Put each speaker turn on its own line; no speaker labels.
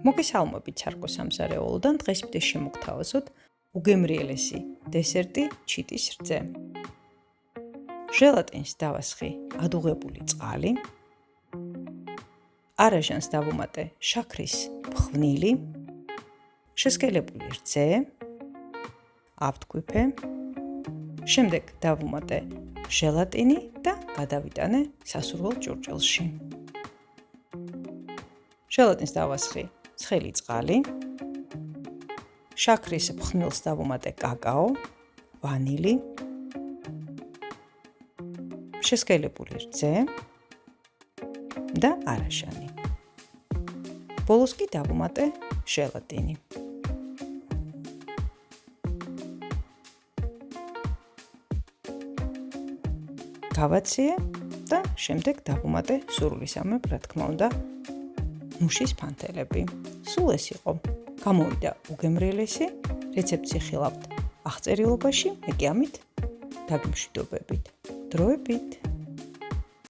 მოგესალმებით სარკო სამზარეულოდან, დღეს მიდე შემოგთავაზოთ უგემრიელესი დესერტი ჩიტის რძე. ჟელატინს დავასხი ადუღებული წყალი, არაჟანს დავუმატე შაქრის ფხვნილი, შესკელებული რძე, ავთქვიფე, შემდეგ დავუმატე ჟელატინი და გადავიტანე სასურველ ჭურჭელში. ჟელატინს დავასხი ცხელი წყალი, შაქრის ფხვნილს დავუმატე კაკაო, ვანილი, შესკელებული რძე და არაჟანი. ბოლოს კი დავუმატე ჟელატინი. გავაციე და შემდეგ დავუმატე სურვილისამებრ, რა თქმა უნდა, მუშის ფანთელები. სულ ეს იყო. გამოვიდა უგემრიელესი, რეცეპტს ხილავთ აღწერილობაში, მე კი ამით დაგიმშვიდობებით. დროებით.